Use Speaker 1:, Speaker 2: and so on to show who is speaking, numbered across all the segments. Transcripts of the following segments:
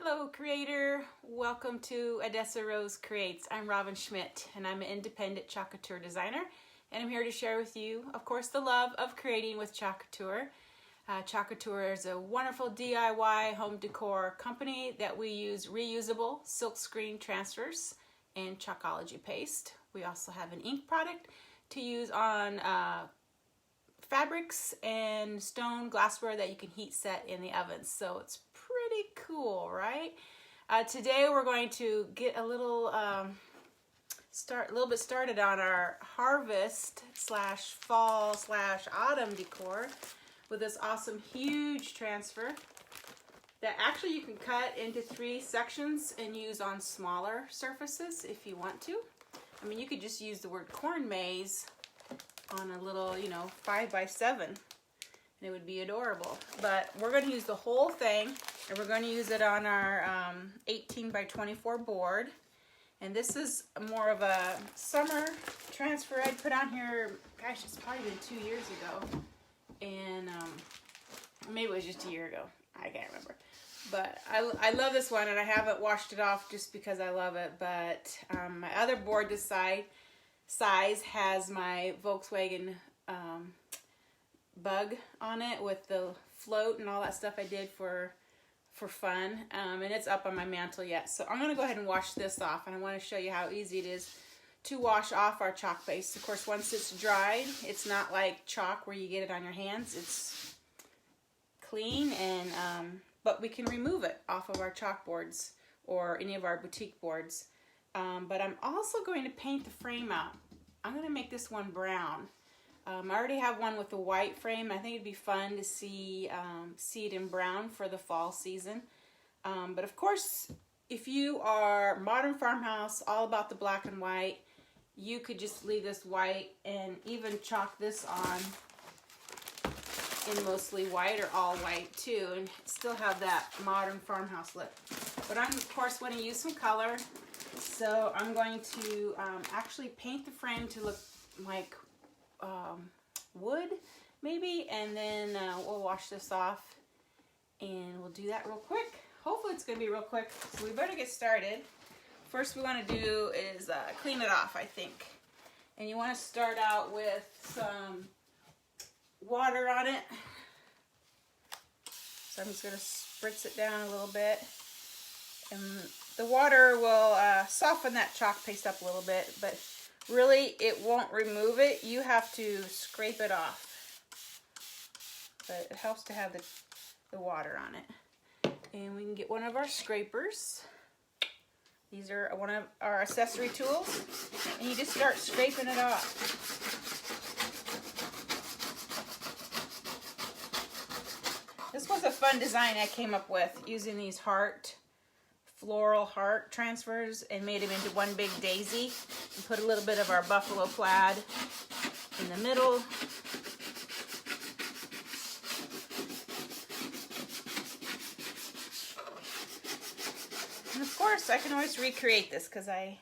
Speaker 1: Hello creator, welcome to Odessa Rose Creates. I'm Robin Schmidt and I'm an independent chalk couture designer, and I'm here to share with you, of course, the love of creating with chalk couture. Chalk Couture is a wonderful DIY home decor company that we use reusable silkscreen transfers and chalkology paste. We also have an ink product to use on fabrics and stone glassware that you can heat set in the oven. So it's pretty cool, right? Today we're going to get a little bit started on our harvest slash fall slash autumn decor with this awesome huge transfer that actually you can cut into 3 sections and use on smaller surfaces if you want to. I mean, you could just use the word corn maze on a little, 5x7 and it would be adorable. But we're going to use the whole thing, and we're going to use it on our 18x24 board. And this is more of a summer transfer I'd put on here, gosh, it's probably been 2 years ago. And maybe it was just a year ago. I can't remember. But I love this one, and I haven't washed it off just because I love it. But my other board this size has my Volkswagen bug on it with the float and all that stuff I did for fun. And it's up on my mantle yet. So I'm going to go ahead and wash this off, and I want to show you how easy it is to wash off our chalk base. Of course, once it's dried, it's not like chalk where you get it on your hands. It's clean, and but we can remove it off of our chalkboards or any of our boutique boards. But I'm also going to paint the frame out. I'm going to make this one brown. I already have one with a white frame. I think it'd be fun to see it in brown for the fall season. But of course, if you are modern farmhouse, all about the black and white, you could just leave this white and even chalk this on in mostly white or all white too, and still have that modern farmhouse look. But I'm of course want to use some color, so I'm going to actually paint the frame to look like wood maybe, and then we'll wash this off, and we'll do that real quick. Hopefully it's going to be real quick, so we better get started. First we want to do is clean it off, I think. And you want to start out with some water on it. So I'm just going to spritz it down a little bit. And the water will soften that chalk paste up a little bit, but really it won't remove it. You have to scrape it off. But it helps to have the water on it. And we can get one of our scrapers. These are one of our accessory tools, and you just start scraping it off. This was a fun design I came up with using these floral heart transfers, and made them into one big daisy, and put a little bit of our buffalo plaid in the middle. And of course, I can always recreate this because I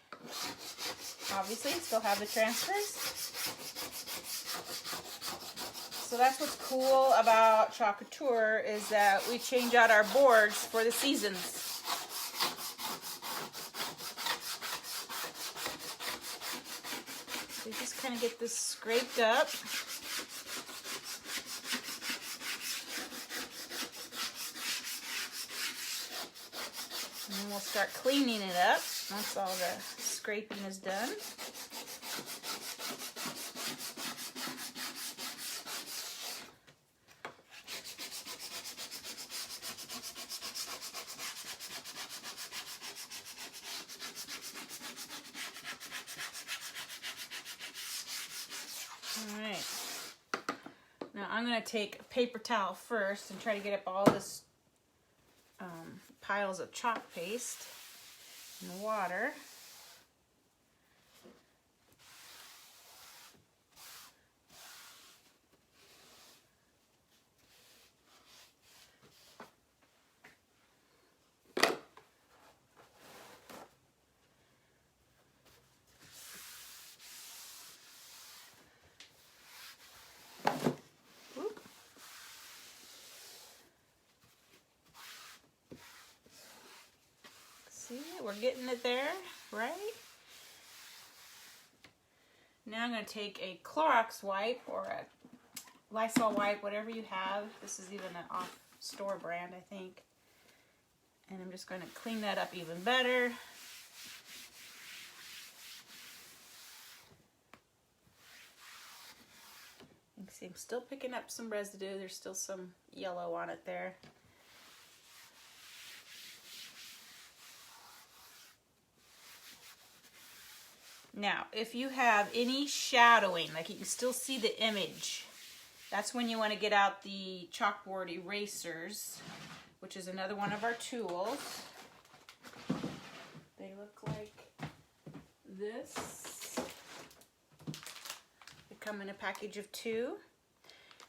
Speaker 1: obviously still have the transfers. So that's what's cool about chalk couture, is that we change out our boards for the seasons. So you just kind of get this scraped up. And then we'll start cleaning it up once all the scraping is done. All right. Now I'm going to take a paper towel first and try to get up all this piles of chalk paste and water. See, we're getting it there, right? Now I'm going to take a Clorox wipe or a Lysol wipe, whatever you have. This is even an off-store brand, I think. And I'm just going to clean that up even better. You can see I'm still picking up some residue. There's still some yellow on it there. Now, if you have any shadowing, like you can still see the image, that's when you want to get out the chalkboard erasers, which is another one of our tools. They look like this. They come in a package of 2.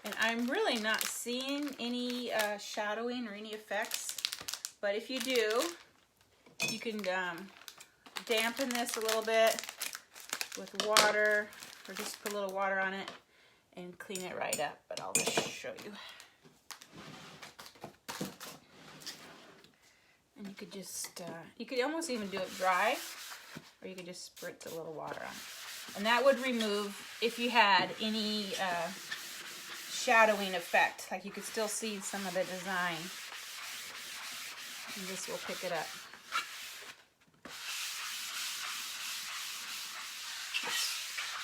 Speaker 1: And I'm really not seeing any shadowing or any effects, but if you do, you can dampen this a little bit with water, or just put a little water on it and clean it right up, but I'll just show you. And you could just, you could almost even do it dry, or you could just spritz a little water on it. And that would remove, if you had any shadowing effect, like you could still see some of the design. And this will pick it up.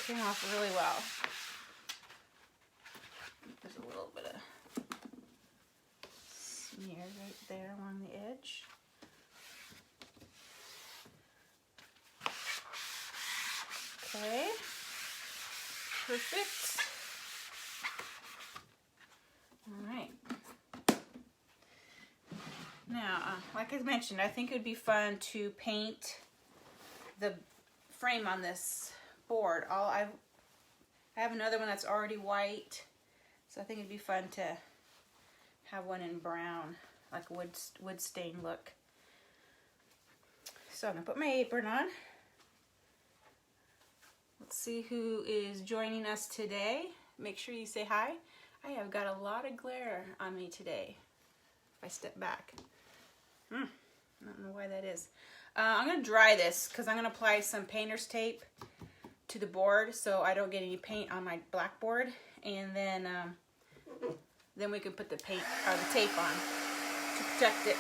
Speaker 1: Came off really well. There's a little bit of smear right there along the edge. Okay, perfect. All right. Now, like I mentioned, I think it would be fun to paint the frame on this board. I have another one that's already white, so I think it'd be fun to have one in brown, like a wood stain look. So I'm gonna put my apron on. Let's see who is joining us today. Make sure you say hi. I have got a lot of glare on me today. If I step back, I don't know why that is. I'm gonna dry this because I'm gonna apply some painter's tape to the board so I don't get any paint on my blackboard, and then we can put the paint or the tape on to protect it.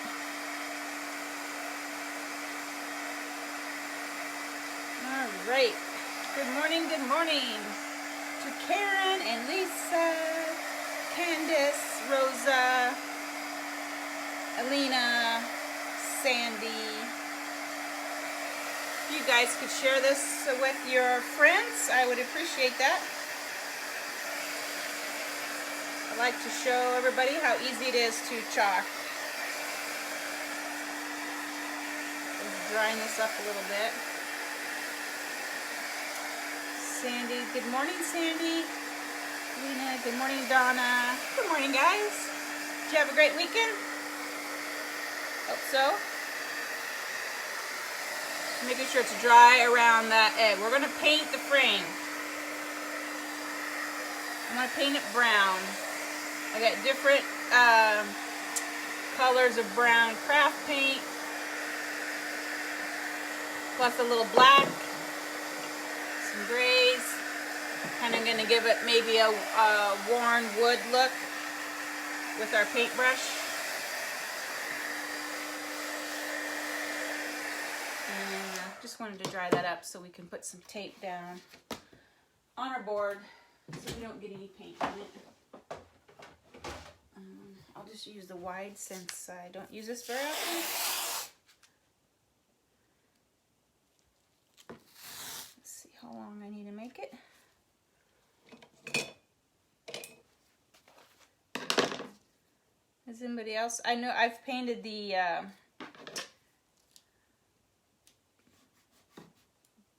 Speaker 1: All right. Good morning to Karen and Lisa, Candace, Rosa, Alina, Sandy. If you guys could share this with your friends, I would appreciate that. I like to show everybody how easy it is to chalk. Just drying this up a little bit. Sandy, good morning, Sandy. Lena, good morning, Donna. Good morning, guys. Did you have a great weekend? Hope so. Making sure it's dry around that edge. We're going to paint the frame. I'm going to paint it brown. I got different colors of brown craft paint, plus a little black, some grays. Kind of going to give it maybe a worn wood look with our paintbrush. And just wanted to dry that up so we can put some tape down on our board so we don't get any paint on it. I'll just use the wide since I don't use this very often. Let's see how long I need to make it. Is anybody else? I know I've painted the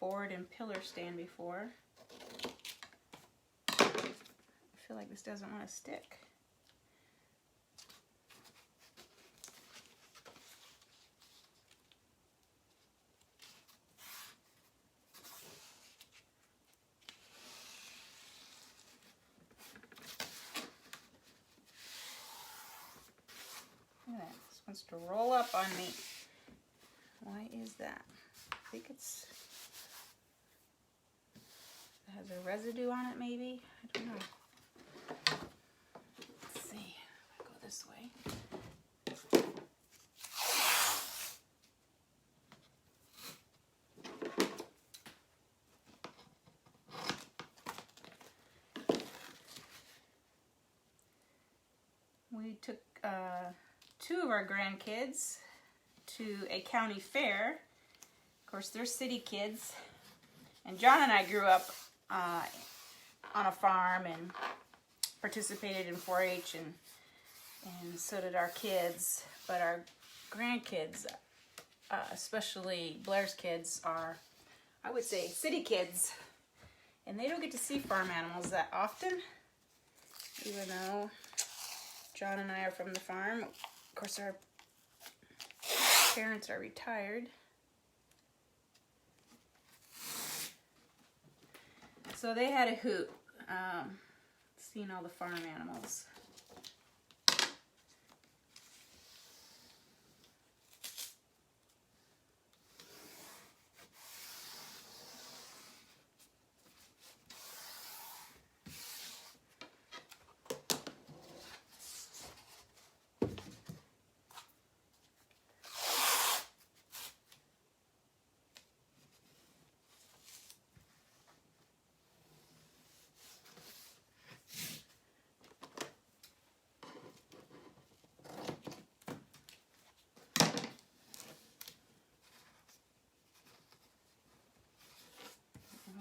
Speaker 1: board and pillar stand before. I feel like this doesn't want to stick. This wants to roll up on me. Why is that? I think it has a residue on it, maybe? I don't know. Let's see. I'll go this way. We took 2 of our grandkids to a county fair. Of course, they're city kids. And John and I grew up on a farm and participated in 4-H, and so did our kids. But our grandkids, especially Blair's kids, are, I would say, city kids. And they don't get to see farm animals that often, even though John and I are from the farm. Of course, our parents are retired. So they had a hoot seeing all the farm animals.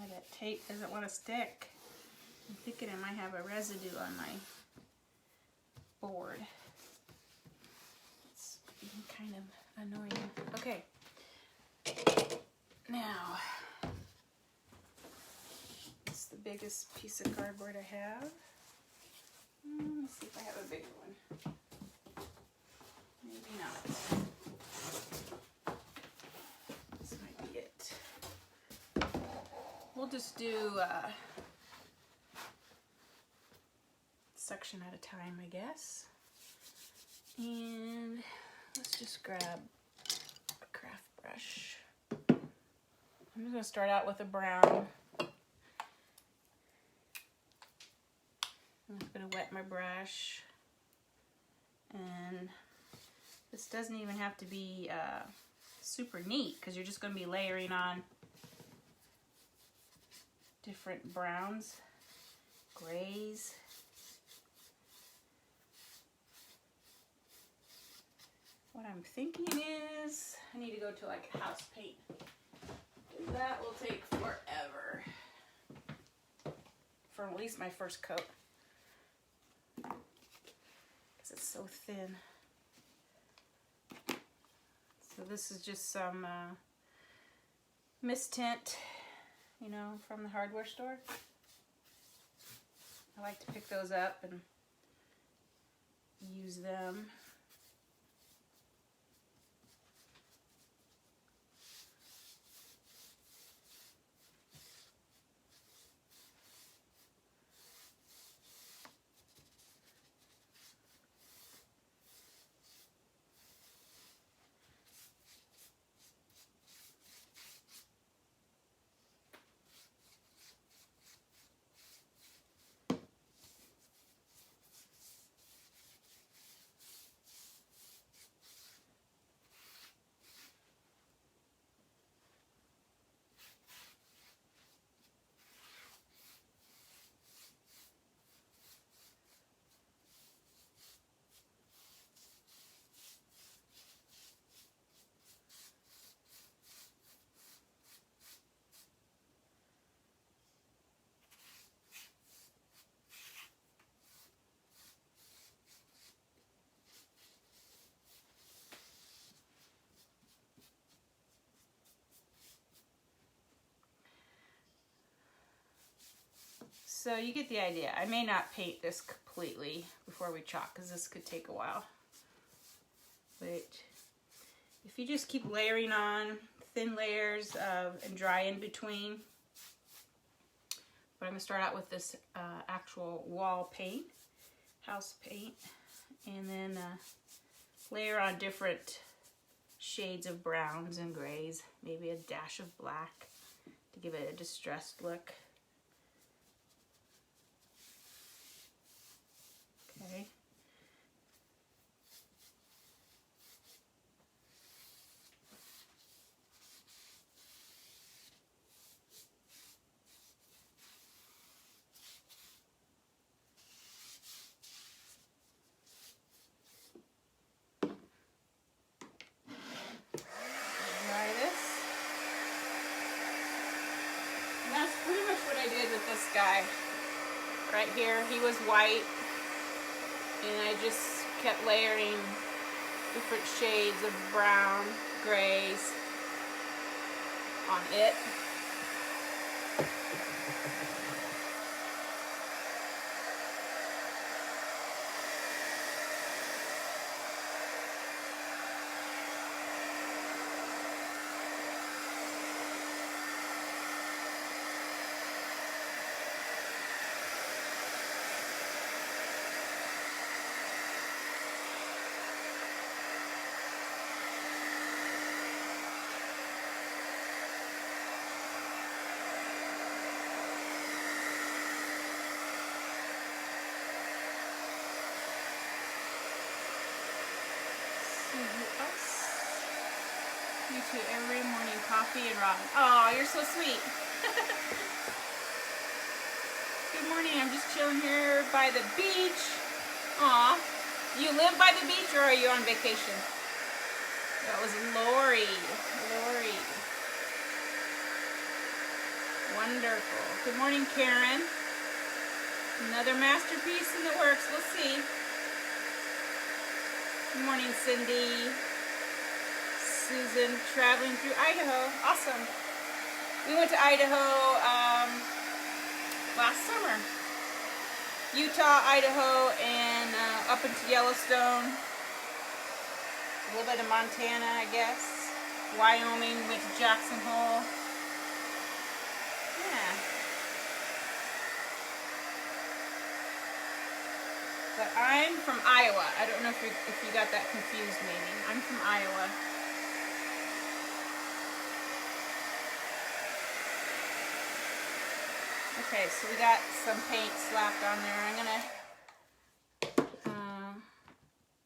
Speaker 1: That tape doesn't want to stick. I'm thinking I might have a residue on my board. It's kind of annoying. Okay. Now, it's the biggest piece of cardboard I have. Let's see if I have a bigger one. Maybe not. This might be it. We'll just do section at a time, I guess. And let's just grab a craft brush. I'm just going to start out with a brown. I'm just going to wet my brush. And this doesn't even have to be super neat, because you're just going to be layering on different browns, grays. What I'm thinking is I need to go to like house paint. That will take forever for at least my first coat, because it's so thin. So this is just some mist tint, you know, from the hardware store. I like to pick those up and use them. So you get the idea. I may not paint this completely before we chalk, because this could take a while. But if you just keep layering on thin layers and dry in between. But I'm going to start out with this actual wall paint, house paint, and then layer on different shades of browns and grays, maybe a dash of black to give it a distressed look. Okay. Dry this. And that's pretty much what I did with this guy. Right here, he was white, and I just kept layering different shades of brown, grays on it. You too, every morning, coffee and ramen. Oh, you're so sweet. Good morning, I'm just chilling here by the beach. Aw, you live by the beach or are you on vacation? That was Lori. Lori. Wonderful. Good morning, Karen. Another masterpiece in the works, we'll see. Good morning, Cindy. Susan, traveling through Idaho. Awesome. We went to Idaho last summer. Utah, Idaho, and up into Yellowstone. A little bit of Montana, I guess. Wyoming, went to Jackson Hole. Yeah. But I'm from Iowa. I don't know if you got that confused maybe. I'm from Iowa. Okay, so we got some paint slapped on there.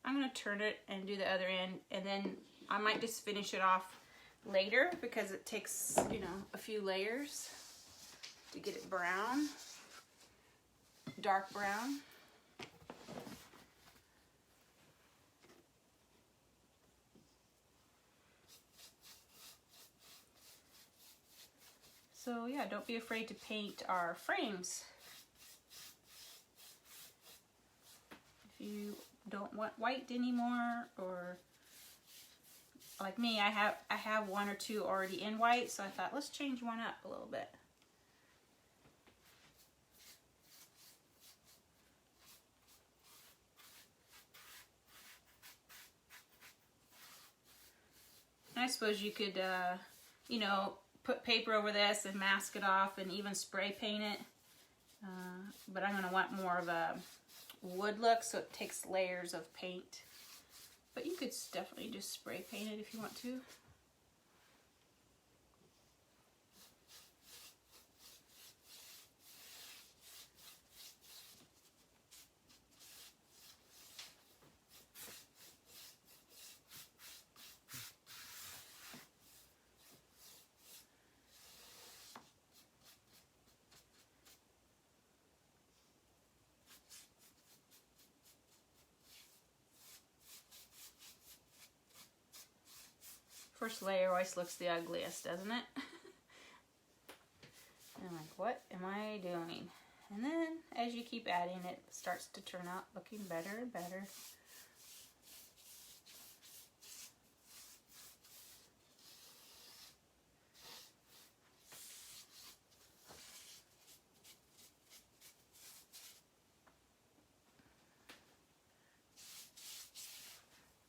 Speaker 1: I'm gonna turn it and do the other end, and then I might just finish it off later because it takes, you know, a few layers to get it brown, dark brown. So yeah, don't be afraid to paint our frames. If you don't want white anymore, or like me, I have one or two already in white, so I thought let's change one up a little bit. And I suppose you could, you know, put paper over this and mask it off and even spray paint it. But I'm gonna want more of a wood look, so it takes layers of paint. But you could definitely just spray paint it if you want to. First layer always looks the ugliest, doesn't it? And I'm like, what am I doing? And then as you keep adding, it starts to turn out looking better and better.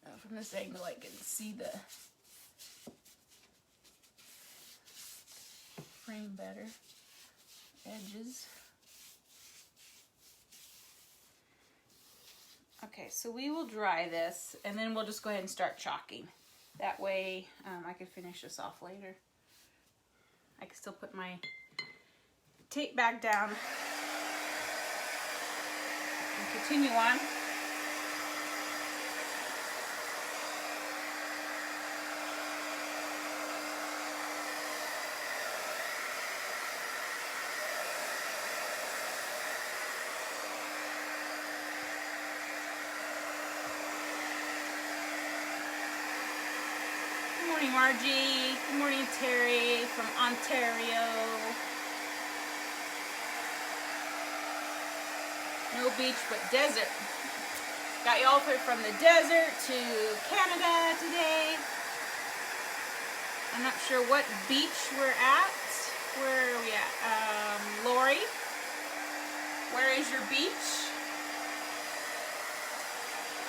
Speaker 1: Now from this angle I can see the frame better, edges. Okay, so we will dry this and then we'll just go ahead and start chalking. That way I can finish this off later. I can still put my tape back down and continue on. Good morning, Margie. Good morning, Terry from Ontario. No beach, but desert. Got y'all from the desert to Canada today. I'm not sure what beach we're at. Where are we at? Lori, where is your beach?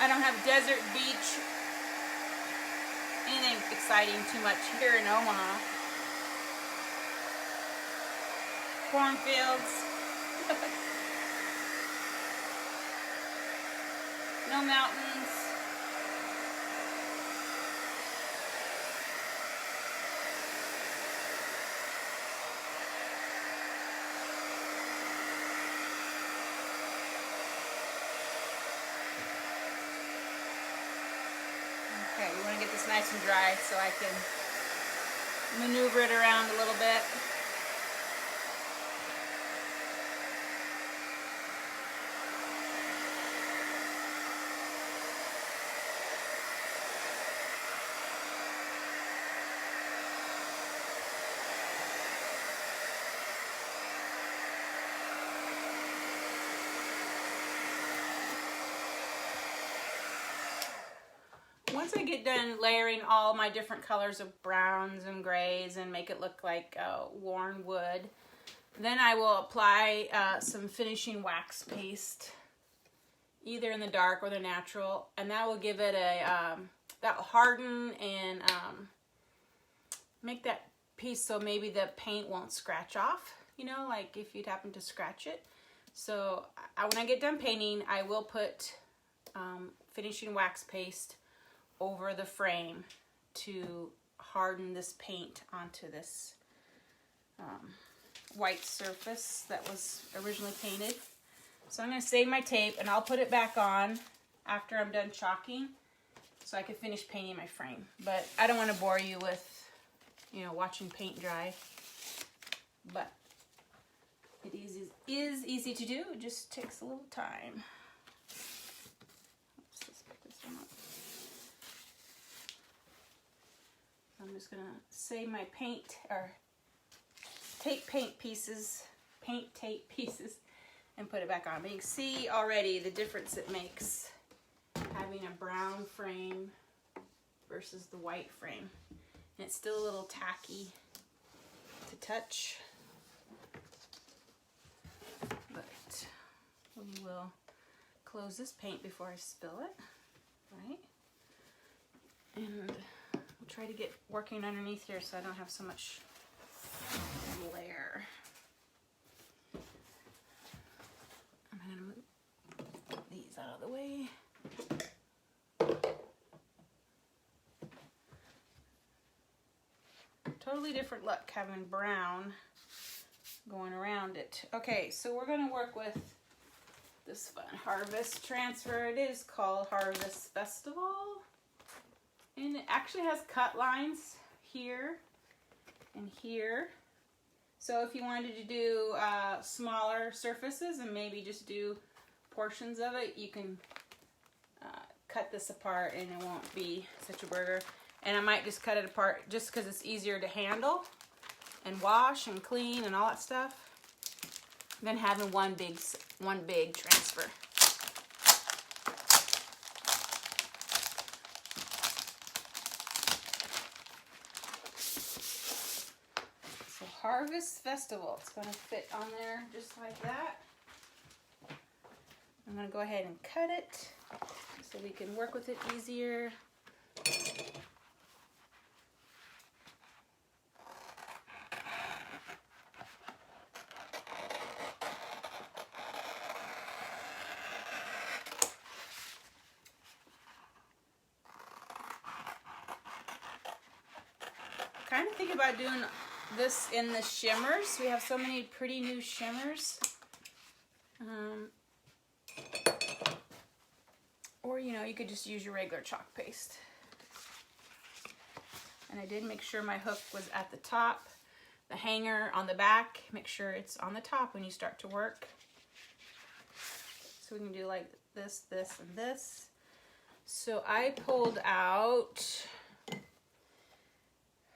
Speaker 1: I don't have desert beach, anything exciting too much here in Omaha. Cornfields. No mountains. Okay, we want to get this nice and dry so I can maneuver it around a little bit. Once I get done layering all my different colors of browns and grays and make it look like worn wood, then I will apply some finishing wax paste, either in the dark or the natural, and that will give it a, that will harden and make that piece so maybe the paint won't scratch off, you know, like if you'd happen to scratch it. So when I get done painting, I will put finishing wax paste over the frame to harden this paint onto this white surface that was originally painted. So I'm going to save my tape and I'll put it back on after I'm done chalking so I can finish painting my frame. But I don't want to bore you with, you know, watching paint dry. But it is easy to do. It just takes a little time. Let's put this one up. I'm just gonna save my paint or tape pieces, and put it back on. But you can see already the difference it makes having a brown frame versus the white frame. And it's still a little tacky to touch, but we will close this paint before I spill it, right? And try to get working underneath here so I don't have so much glare. I'm gonna move these out of the way. Totally different look having brown going around it. Okay, so we're gonna work with this fun Harvest transfer. It is called Harvest Festival. And it actually has cut lines here and here. So if you wanted to do smaller surfaces and maybe just do portions of it, you can cut this apart and it won't be such a burger. And I might just cut it apart just because it's easier to handle and wash and clean and all that stuff than having one big transfer. Harvest Festival. It's going to fit on there just like that. I'm going to go ahead and cut it so we can work with it easier. thinking about doing this in the shimmers. We have so many pretty new shimmers. Or, you know, you could just use your regular chalk paste. And I did make sure my hook was at the top. The hanger on the back, make sure it's on the top when you start to work. So we can do like this, this, and this. So I pulled out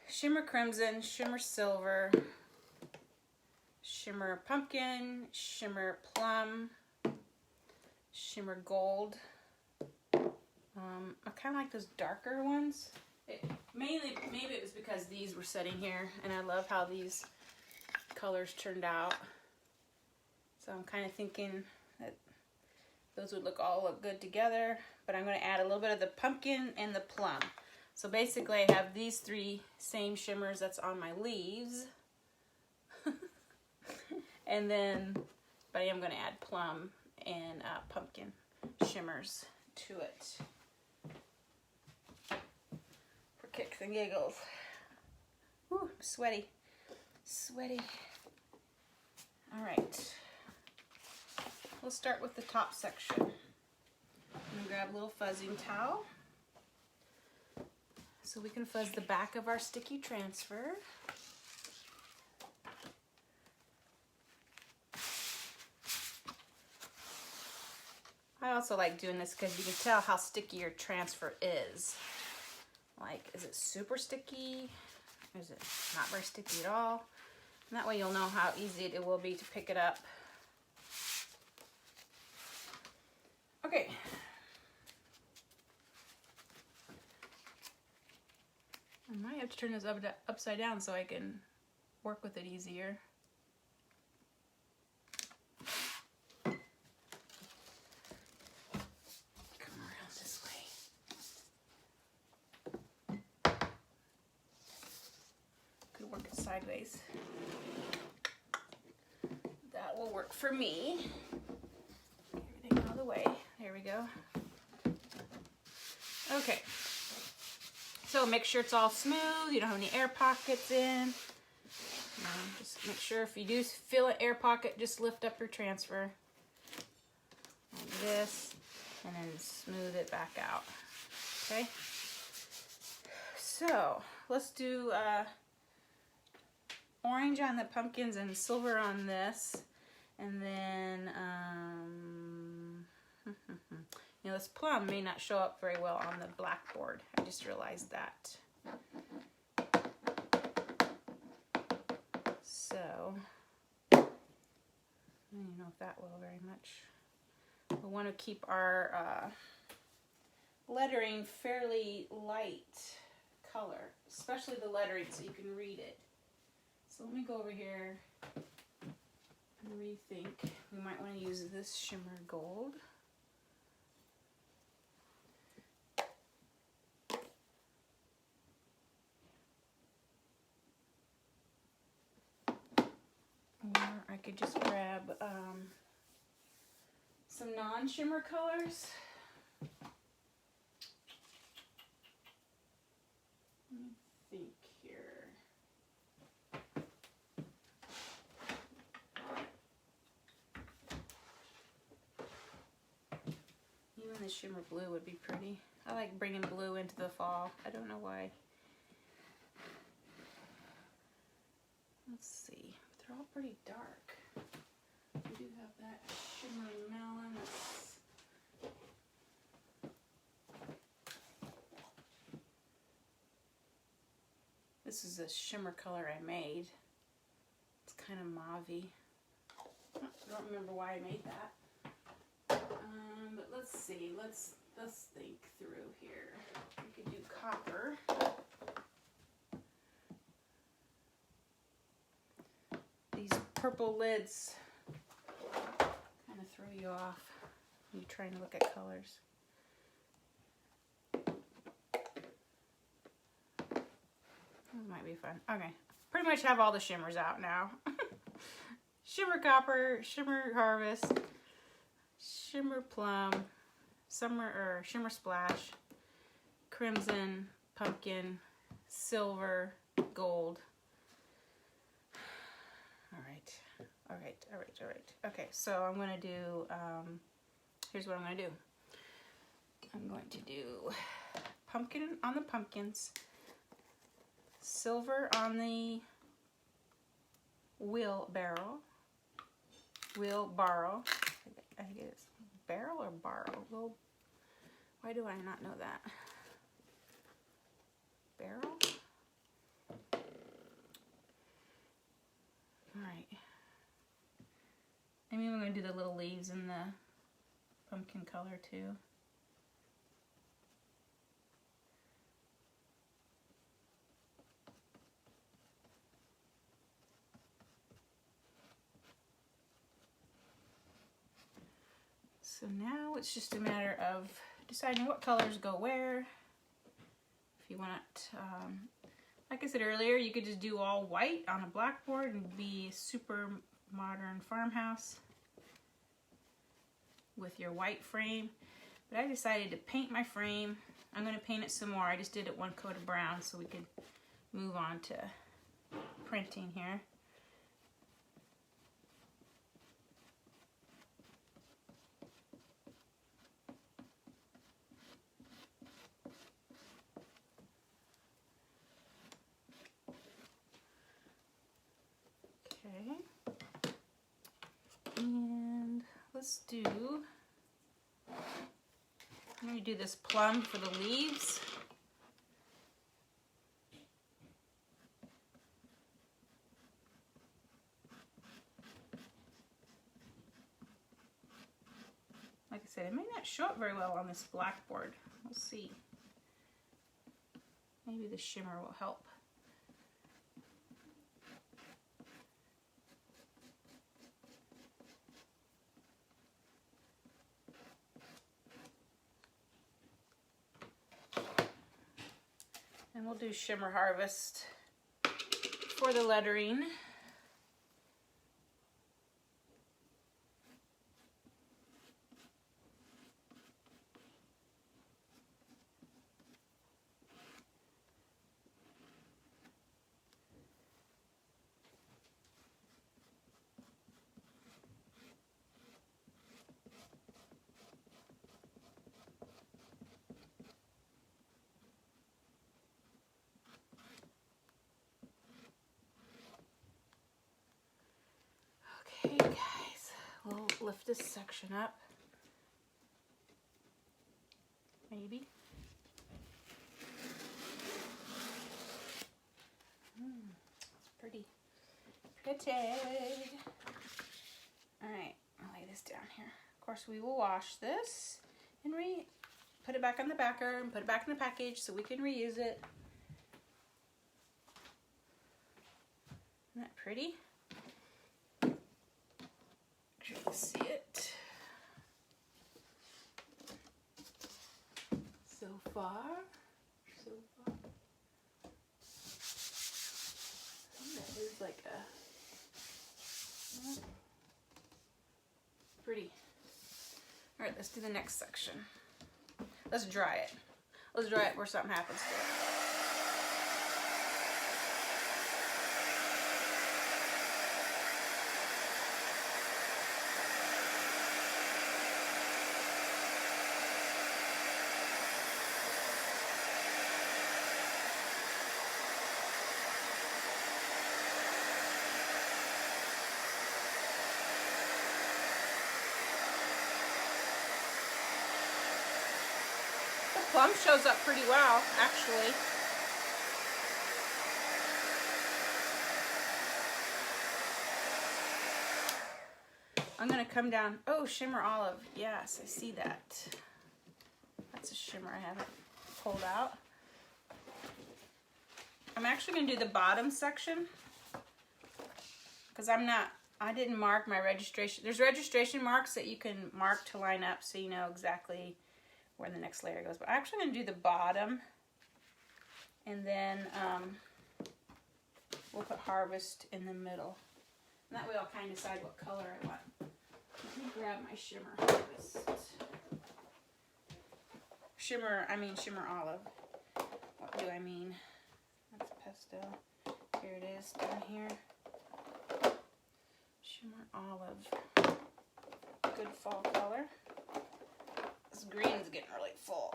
Speaker 1: Shimmer Crimson, Shimmer Silver, Shimmer Pumpkin, Shimmer Plum, Shimmer Gold. I kind of like those darker ones. Maybe it was because these were sitting here, and I love how these colors turned out. So I'm kind of thinking that those would all look good together, but I'm going to add a little bit of the pumpkin and the plum. So basically I have these three same shimmers that's on my leaves. And then, but I am going to add plum and pumpkin shimmers to it. For kicks and giggles. Whew, sweaty. Sweaty. Alright. We'll start with the top section. I'm going to grab a little fuzzing towel so we can fuzz the back of our sticky transfer. I also like doing this because you can tell how sticky your transfer is. Like, is it super sticky? Is it not very sticky at all? And that way you'll know how easy it will be to pick it up. Okay. I might have to turn this upside down so I can work with it easier. Come around this way. Could work it sideways. That will work for me. Everything out of the way. There we go. Okay. So make sure it's all smooth. You don't have any air pockets in. Just make sure if you do feel an air pocket, just lift up your transfer. Like this. And then smooth it back out. Okay. So let's do orange on the pumpkins and silver on this. And then, you know, this plum may not show up very well on the blackboard. I just realized that. So, I don't know if that will very much. We want to keep our lettering fairly light color, especially the lettering so you can read it. So let me go over here and rethink. We might want to use this shimmer gold. Or I could just grab some non-shimmer colors. Let me think here. Even the shimmer blue would be pretty. I like bringing blue into the fall. I don't know why. Let's see. They're all pretty dark. We do have that shimmery melon. This is a shimmer color I made. It's kind of mauve-y. I don't remember why I made that. But let's see. Let's think through here. We could do copper. These purple lids kind of throw you off when you're trying to look at colors. This might be fun. Okay, pretty much have all the shimmers out now. Shimmer Copper, Shimmer Harvest, Shimmer Plum, Shimmer Splash, Crimson, Pumpkin, Silver, gold. All right. Okay, so I'm gonna do, here's what I'm gonna do. I'm going to do pumpkin on the pumpkins, silver on the wheelbarrow. I think it's barrel or barrow. Why do I not know that? Barrel? Alright. Maybe I'm going to do the little leaves in the pumpkin color too. So now it's just a matter of deciding what colors go where. If you want, like I said earlier, you could just do all white on a blackboard and be a super modern farmhouse with your white frame. But I decided to paint my frame. I'm going to paint it some more. I just did it one coat of brown so we could move on to printing here. Okay, and let's do, I'm going to do this plum for the leaves. Like I said, it may not show up very well on this blackboard. We'll see. Maybe the shimmer will help. And we'll do Shimmer Harvest for the lettering. Okay, guys, we'll lift this section up. Maybe. It's pretty. All right, I'll lay this down here. Of course, we will wash this and put it back on the backer and put it back in the package so we can reuse it. Isn't that pretty? Make sure you see it. So far. That is like a pretty. All right, let's do the next section. Let's dry it. Let's dry it where something happens to it. Plum shows up pretty well, actually. I'm gonna come down. Oh, Shimmer Olive. Yes, I see that. That's a shimmer I haven't pulled out. I'm actually gonna do the bottom section because I didn't mark my registration. There's registration marks that you can mark to line up so you know exactly where the next layer goes. But I'm actually going to do the bottom, and then we'll put Harvest in the middle. And that way I'll kind of decide what color I want. Let me grab my Shimmer Harvest. Shimmer Olive. What do I mean? That's pesto. still. Here it is down here. Shimmer Olive. Good fall color. This green's getting really full.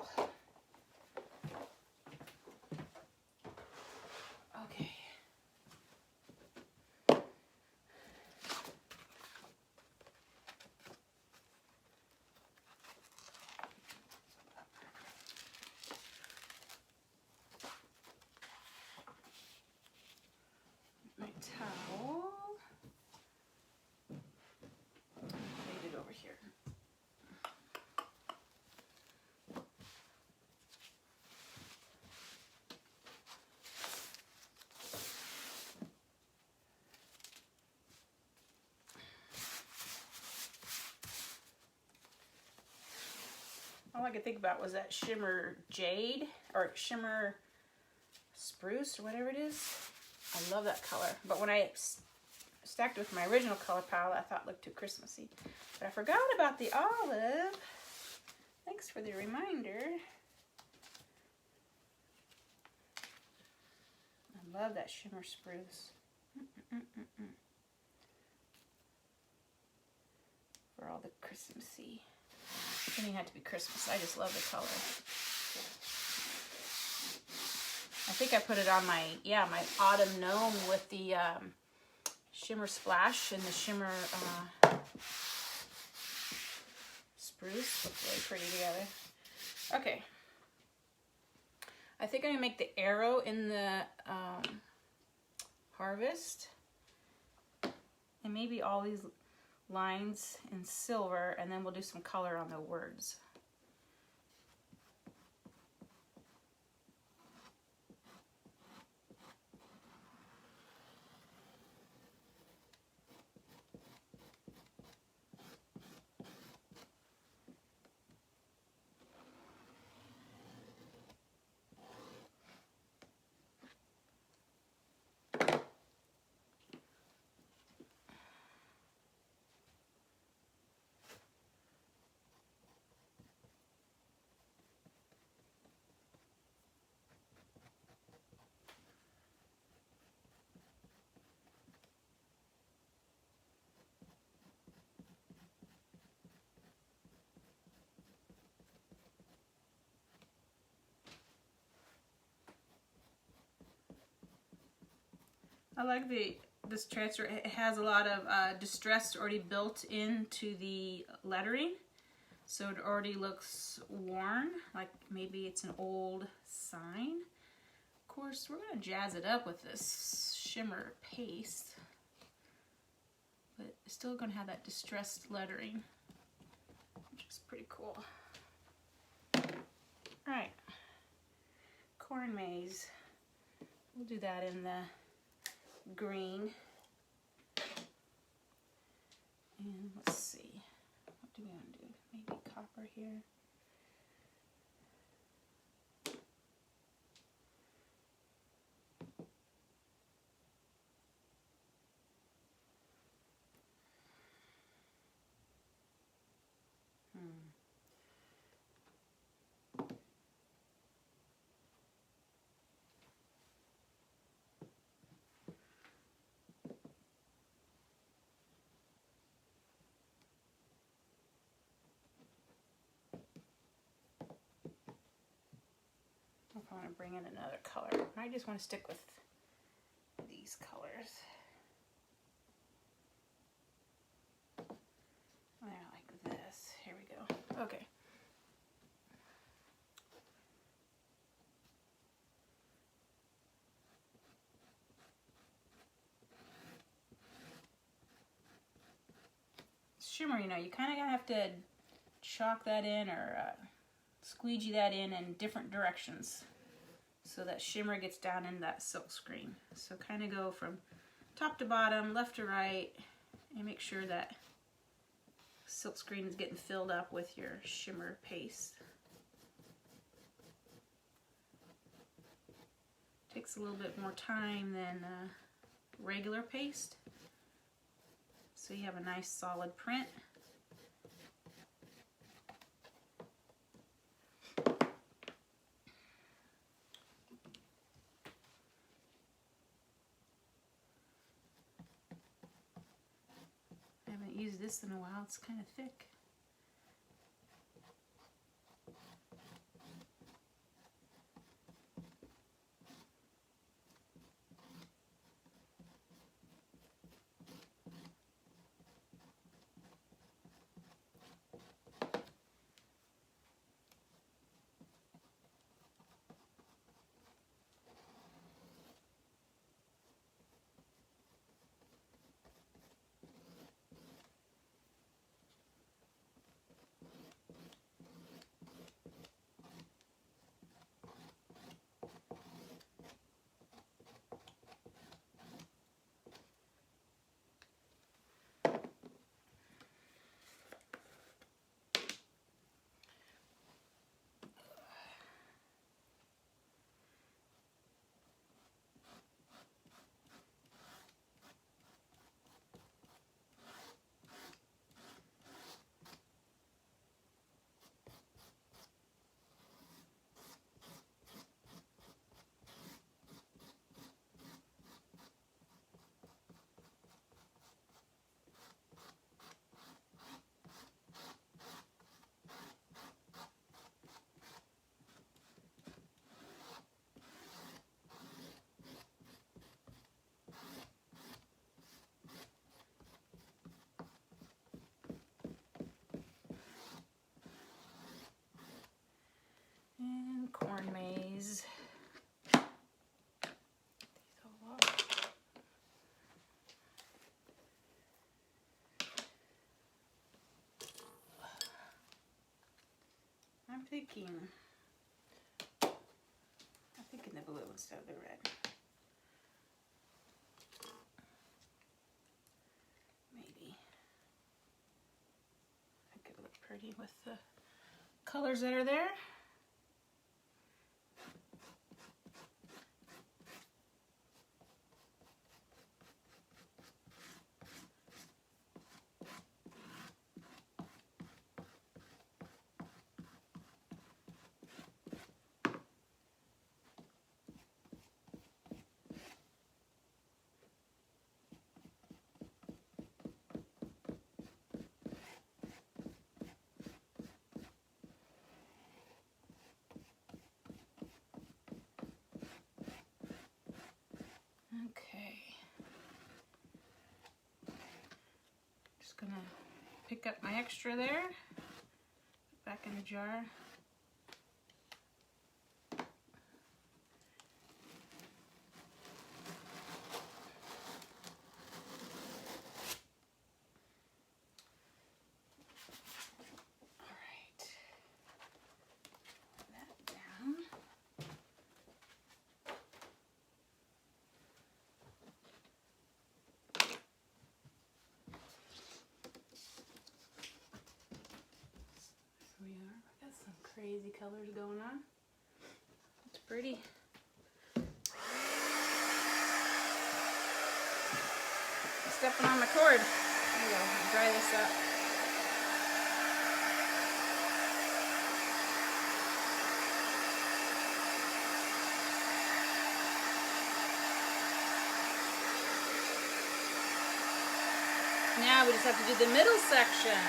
Speaker 1: Okay. My towel. Laid it over here. All I could think about was that shimmer jade or shimmer spruce or whatever it is. I love that color, but when I stacked it with my original color palette, I thought it looked too Christmassy. But I forgot about the olive. Thanks for the reminder. I love that shimmer spruce. For all the Christmassy. It didn't have to be Christmas. I just love the color. I think I put it on my, my autumn gnome with the shimmer splash and the shimmer spruce. Looks really pretty together. Okay. I think I'm going to make the arrow in the harvest. And maybe all these lines in silver, and then we'll do some color on the words. I like this transfer. It has a lot of distress already built into the lettering, so it already looks worn, like maybe it's an old sign. Of course, we're gonna jazz it up with this shimmer paste, but it's still gonna have that distressed lettering, which is pretty cool. All right, corn maze. We'll do that in the green. And let's see, what do we want to do? Maybe copper here. I want to bring in another color. I just want to stick with these colors. I like this. Here we go. Okay. Shimmer, you know, you kind of have to chalk that in or squeegee that in different directions so that shimmer gets down in that silk screen. So kind of go from top to bottom, left to right, and make sure that silk screen is getting filled up with your shimmer paste. Takes a little bit more time than regular paste, so you have a nice solid print. used this in a while. It's kind of thick. And corn maze. These all off. I'm thinking the blue instead of the red. Maybe. I think it would look pretty with the colors that are there. Okay. Just gonna pick up my extra there, put back in the jar. Crazy colors going on. It's pretty. Stepping on my cord. There you go. I'll dry this up. Now we just have to do the middle section.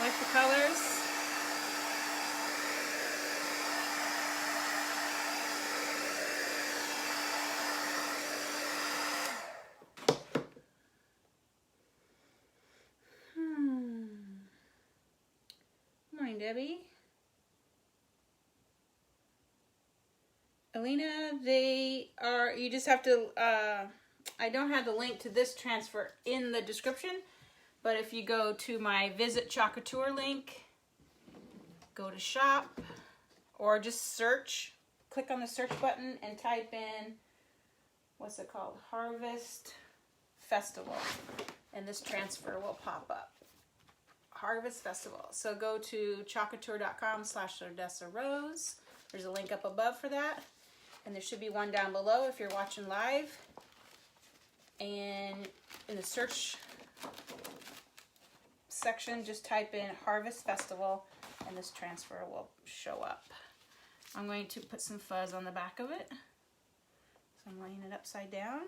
Speaker 1: Like the colors. Morning, Debbie. Alina, you just have to, I don't have the link to this transfer in the description, But if you go to my Visit Couture link, go to shop, or just search, click on the search button and type in, what's it called? Harvest Festival. And this transfer will pop up. Harvest Festival. So go to chalkcouture.com/Odessa Rose. There's a link up above for that. And there should be one down below if you're watching live. And in the search section, just type in Harvest Festival and this transfer will show up. I'm going to put some fuzz on the back of it. So I'm laying it upside down.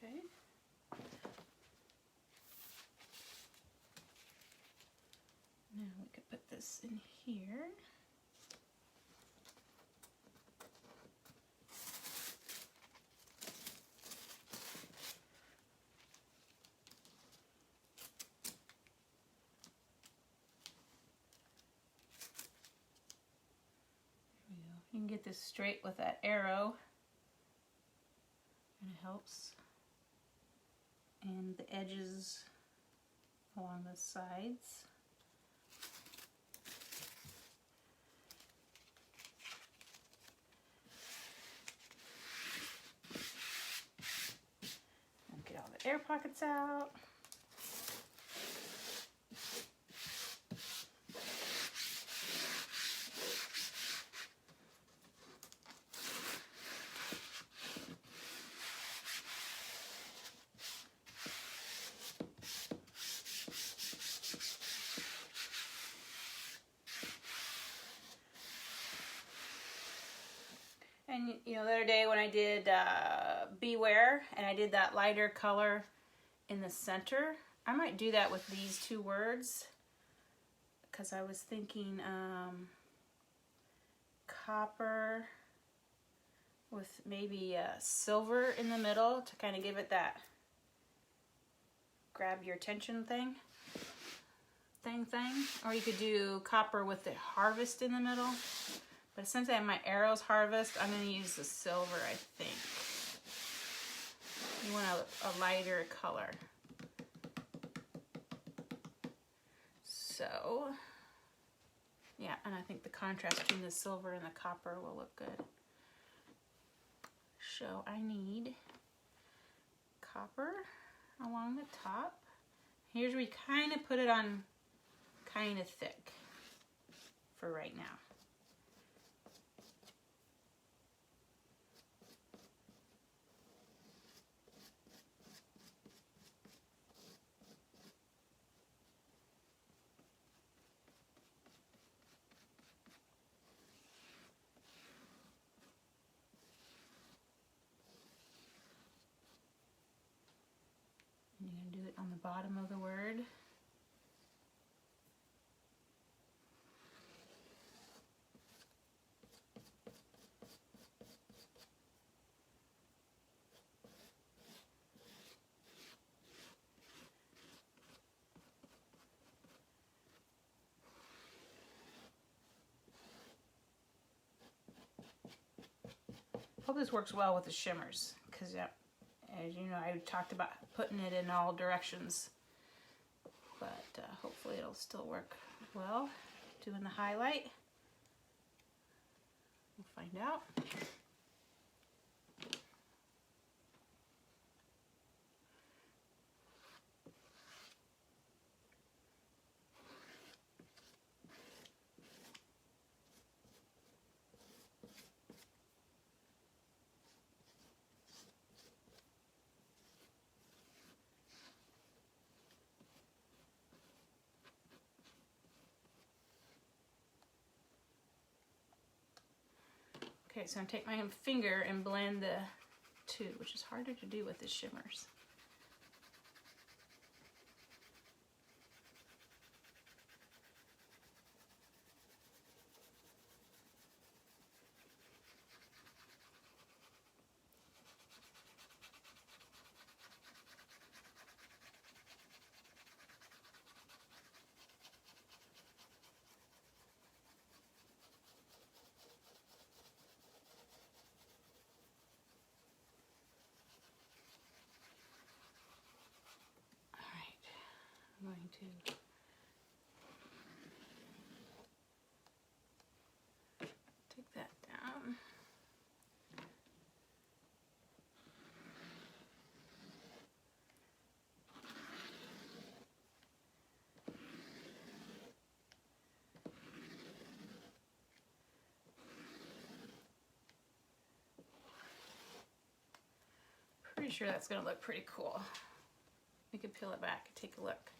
Speaker 1: Okay. Now we could put this in here. You can get this straight with that arrow, and it helps. And the edges along the sides. And get all the air pockets out. And you know, the other day when I did Beware, and I did that lighter color in the center, I might do that with these two words, because I was thinking copper with maybe silver in the middle to kind of give it that grab your attention thing. Or you could do copper with the harvest in the middle. But since I have my arrows harvest, I'm going to use the silver, I think. You want a lighter color. So, yeah, and I think the contrast between the silver and the copper will look good. So I need copper along the top. Here's where you kind of put it on kind of thick for right now. You're going to do it on the bottom of the word. Hope this works well with the shimmers, because as you know, I talked about putting it in all directions, but hopefully it'll still work well doing the highlight. We'll find out. Okay, so I'm going to take my finger and blend the two, which is harder to do with the shimmers. to take that down. Pretty sure that's going to look pretty cool. We could peel it back and take a look.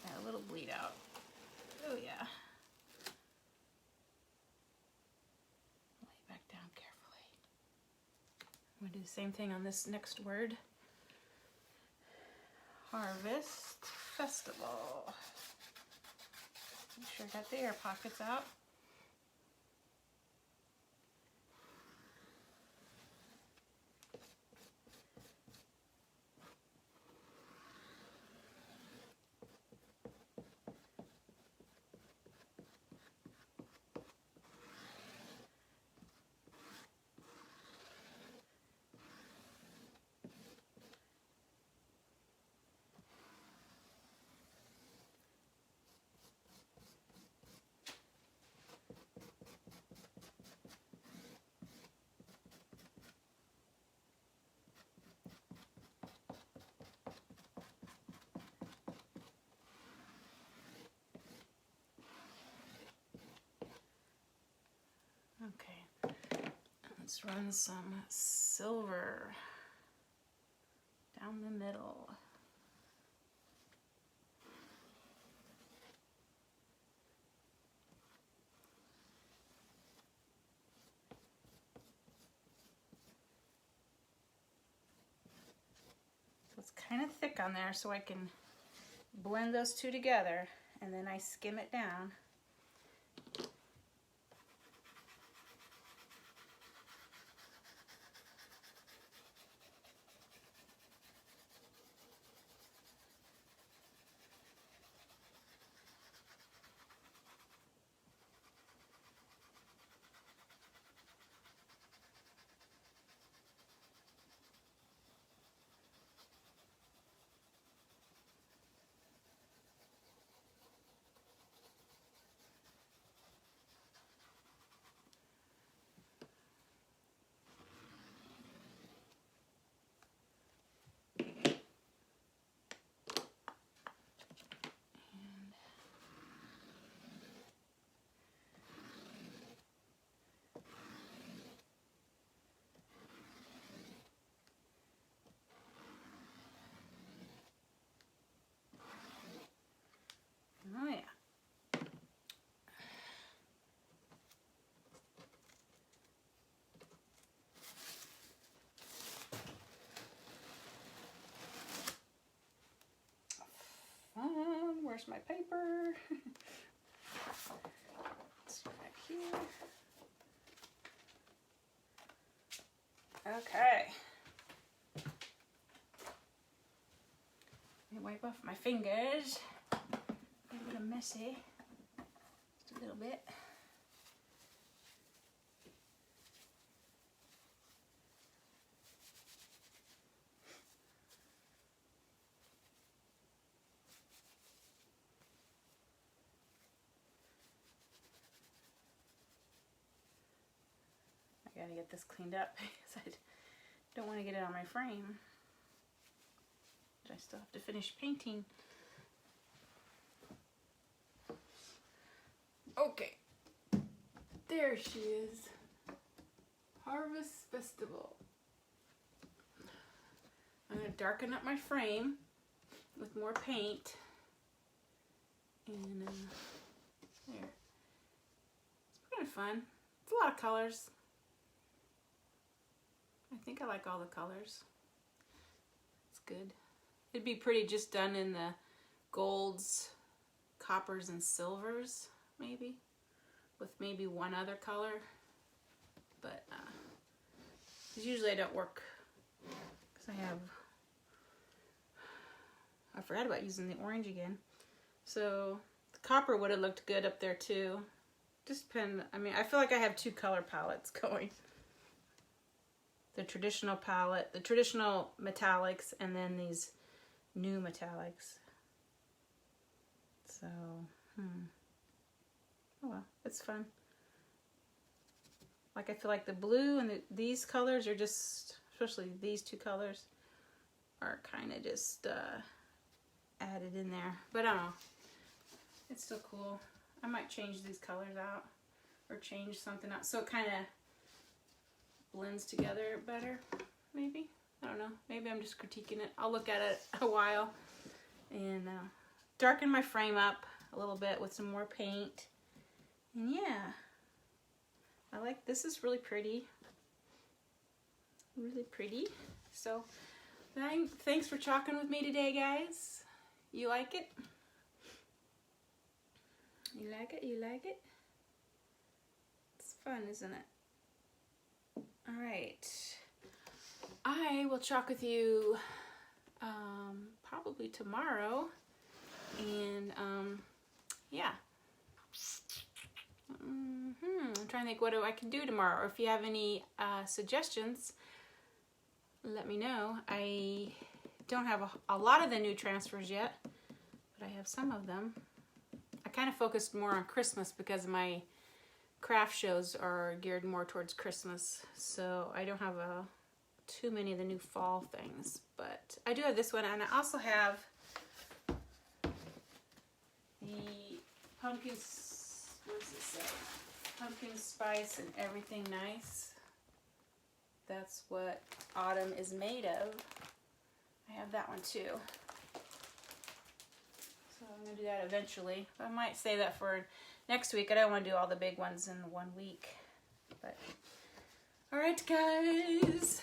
Speaker 1: Got a little bleed out. Oh yeah. Lay it back down carefully. I'm going to do the same thing on this next word. Harvest Festival. Make sure I got the air pockets out. Okay, let's run some silver down the middle. So it's kind of thick on there, so I can blend those two together and then I skim it down. Oh yeah. Where's my paper? Let's go back here. Okay. Let me wipe off my fingers. A little messy. Just a little bit. I gotta get this cleaned up because I don't want to get it on my frame. I still have to finish painting. Okay, there she is. Harvest Festival. I'm going to darken up my frame with more paint. And there. It's kind of fun. It's a lot of colors. I think I like all the colors. It's good. It'd be pretty just done in the golds, coppers, and silvers, maybe, with maybe one other color. But because usually I don't work because I forgot about using the orange again. So the copper would have looked good up there too. Just depend. I mean, I feel like I have two color palettes going. the traditional palette, the traditional metallics, and then these new metallics. So, oh well, it's fun. Like, I feel like the blue and these colors are just, especially these two colors, are kind of just added in there. But I don't know. It's still cool. I might change these colors out or change something out so it kind of blends together better, maybe. I don't know. Maybe I'm just critiquing it. I'll look at it a while and darken my frame up a little bit with some more paint. And yeah, I like, this is really pretty. Really pretty. So thanks for chalking with me today, guys. You like it? You like it? You like it? It's fun, isn't it? All right. I will chalk with you probably tomorrow. And yeah. I'm trying to think what I can do tomorrow. Or if you have any suggestions, let me know. I don't have a lot of the new transfers yet, but I have some of them. I kind of focused more on Christmas because my craft shows are geared more towards Christmas, so I don't have too many of the new fall things. But I do have this one, and I also have the pumpkin, what does it say? Pumpkin spice and everything nice. That's what autumn is made of. I have that one too. So I'm going to do that eventually. I might say that for next week. I don't want to do all the big ones in 1 week. But alright guys,